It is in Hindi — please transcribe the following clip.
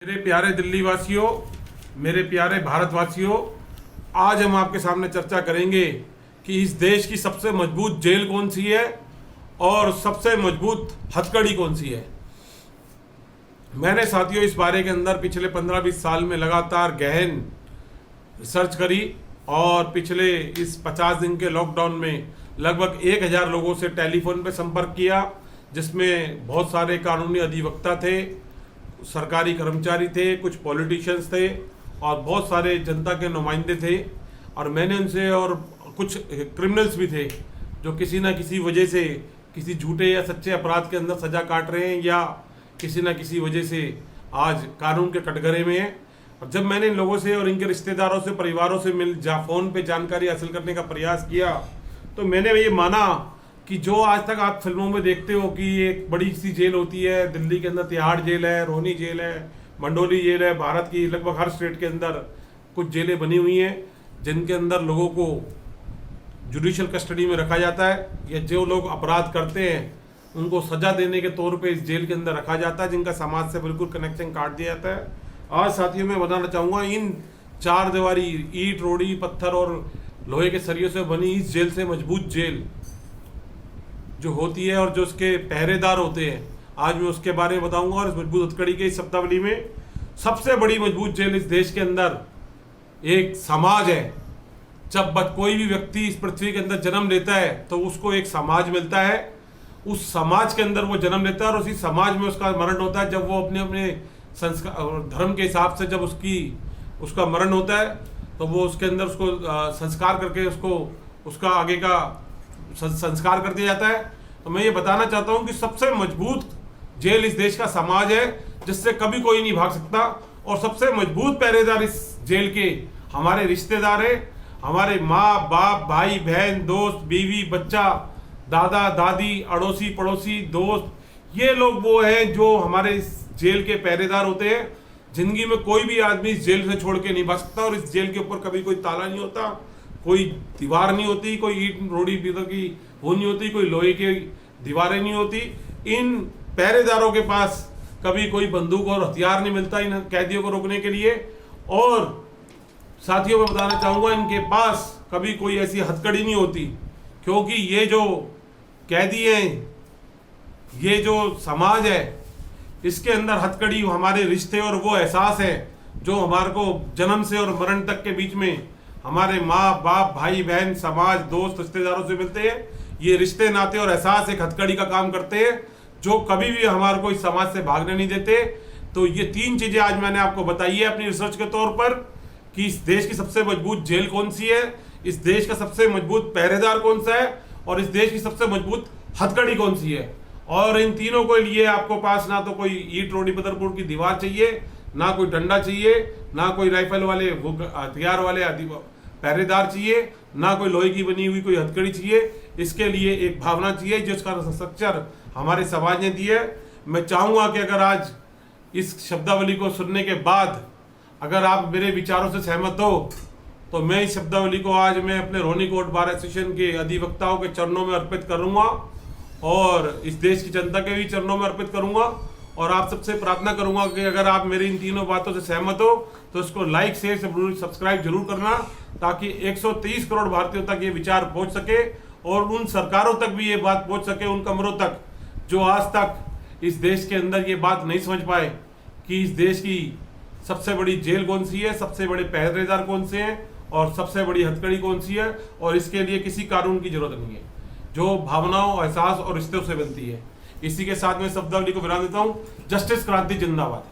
मेरे प्यारे दिल्ली वासियों, मेरे प्यारे भारतवासियों, आज हम आपके सामने चर्चा करेंगे कि इस देश की सबसे मजबूत जेल कौन सी है और सबसे मजबूत हथकड़ी कौन सी है। मैंने साथियों इस बारे के अंदर पिछले 15-20 साल में लगातार गहन रिसर्च करी और पिछले इस 50 दिन के लॉकडाउन में लगभग 1000 लोगों से टेलीफोन पे संपर्क किया, जिसमें बहुत सारे कानूनी अधिवक्ता थे, सरकारी कर्मचारी थे, कुछ पॉलिटिशियंस थे और बहुत सारे जनता के नुमाइंदे थे। और मैंने उनसे, और कुछ क्रिमिनल्स भी थे जो किसी ना किसी वजह से किसी झूठे या सच्चे अपराध के अंदर सजा काट रहे हैं या किसी ना किसी वजह से आज कानून के कटघरे में हैं। और जब मैंने इन लोगों से और इनके रिश्तेदारों से, परिवारों से फ़ोन पे जानकारी हासिल करने का प्रयास किया, तो मैंने ये माना कि जो आज तक आप फिल्मों में देखते हो कि एक बड़ी सी जेल होती है, दिल्ली के अंदर तिहाड़ जेल है, रोहनी जेल है, मंडोली जेल है, भारत की लगभग हर स्टेट के अंदर कुछ जेलें बनी हुई हैं जिनके अंदर लोगों को जुडिशियल कस्टडी में रखा जाता है, या जो लोग अपराध करते हैं उनको सजा देने के तौर पे इस जेल के अंदर रखा जाता है, जिनका समाज से बिल्कुल कनेक्शन काट दिया जाता है। आज साथियों मैं बताना चाहूँगा, इन चार दीवारी ईंट, रोड़ी, पत्थर और लोहे के सरियों से बनी इस जेल से मजबूत जेल जो होती है और जो उसके पहरेदार होते हैं, आज मैं उसके बारे में बताऊंगा। और इस मजबूत हथकड़ी के इस शब्दावली में सबसे बड़ी मजबूत जेल इस देश के अंदर एक समाज है। जब कोई भी व्यक्ति इस पृथ्वी के अंदर जन्म लेता है तो उसको एक समाज मिलता है, उस समाज के अंदर वो जन्म लेता है और उसी समाज में उसका मरण होता है। जब वो अपने अपने संस्कार धर्म के हिसाब से जब उसका मरण होता है तो वो उसके अंदर उसको संस्कार करके उसका आगे का संस्कार कर दिया जाता है। तो मैं ये बताना चाहता हूँ कि सबसे मजबूत जेल इस देश का समाज है, जिससे कभी कोई नहीं भाग सकता। और सबसे मजबूत पहरेदार इस जेल के हमारे रिश्तेदार हैं, हमारे माँ बाप, भाई बहन, दोस्त, बीवी, बच्चा, दादा दादी, अड़ोसी पड़ोसी, दोस्त। ये लोग वो हैं जो हमारे इस जेल के पहरेदार होते हैं। जिंदगी में कोई भी आदमी इस जेल से छोड़ के नहीं भाग सकता और इस जेल के ऊपर कभी कोई ताला नहीं होता, कोई दीवार नहीं होती, कोई ईंट रोड़ी पीतल की वो नहीं होती, कोई लोहे की दीवारें नहीं होती। इन पहरेदारों के पास कभी कोई बंदूक और हथियार नहीं मिलता इन कैदियों को रोकने के लिए। और साथियों मैं बताना चाहूँगा, इनके पास कभी कोई ऐसी हथकड़ी नहीं होती, क्योंकि ये जो कैदी हैं, ये जो समाज है, इसके अंदर हथकड़ी हमारे रिश्ते और वो एहसास है जो हमारे को जन्म से और मरण तक के बीच में हमारे माँ बाप, भाई बहन, समाज, दोस्त, रिश्तेदारों से मिलते हैं। ये रिश्ते, नाते और एहसास एक हथकड़ी का काम करते हैं जो कभी भी हमारे को इस समाज से भागने नहीं देते। तो ये 3 चीजें आज मैंने आपको बताई है अपनी रिसर्च के तौर पर कि इस देश की सबसे मजबूत जेल कौन सी है, इस देश का सबसे मजबूत पहरेदार कौन सा है और इस देश की सबसे मजबूत हथकड़ी कौन सी है। और इन तीनों के लिए आपको पास ना तो कोई ईंट रोड़ी पत्थर की दीवार चाहिए, ना कोई डंडा चाहिए, ना कोई राइफल वाले वो हथियार वाले पहरेदार चाहिए, ना कोई लोहे की बनी हुई कोई हथकड़ी चाहिए। इसके लिए एक भावना चाहिए जो इसका स्ट्रक्चर हमारे समाज ने दी है। मैं चाहूँगा कि अगर आज इस शब्दावली को सुनने के बाद अगर आप मेरे विचारों से सहमत हो तो मैं इस शब्दावली को आज मैं अपने रोहनी कोर्ट बार एसोसिएशन के अधिवक्ताओं के चरणों में अर्पित करूँगा और इस देश की जनता के भी चरणों में अर्पित करूँगा। और आप सबसे प्रार्थना करूंगा कि अगर आप मेरी इन तीनों बातों से सहमत हो तो इसको लाइक, शेयर, सब्सक्राइब जरूर करना, ताकि 130 करोड़ भारतीयों तक ये विचार पहुंच सके और उन सरकारों तक भी ये बात पहुंच सके, उन कमरों तक जो आज तक इस देश के अंदर ये बात नहीं समझ पाए कि इस देश की सबसे बड़ी जेल कौन सी है, सबसे बड़े पहरेदार कौन से हैं और सबसे बड़ी हथकड़ी कौन सी है। और इसके लिए किसी कानून की जरूरत नहीं है, जो भावनाओं, एहसास और रिश्तों से बनती है। इसी के साथ मैं शब्दावली को विराम देता हूँ। जस्टिस क्रांति जिंदाबाद।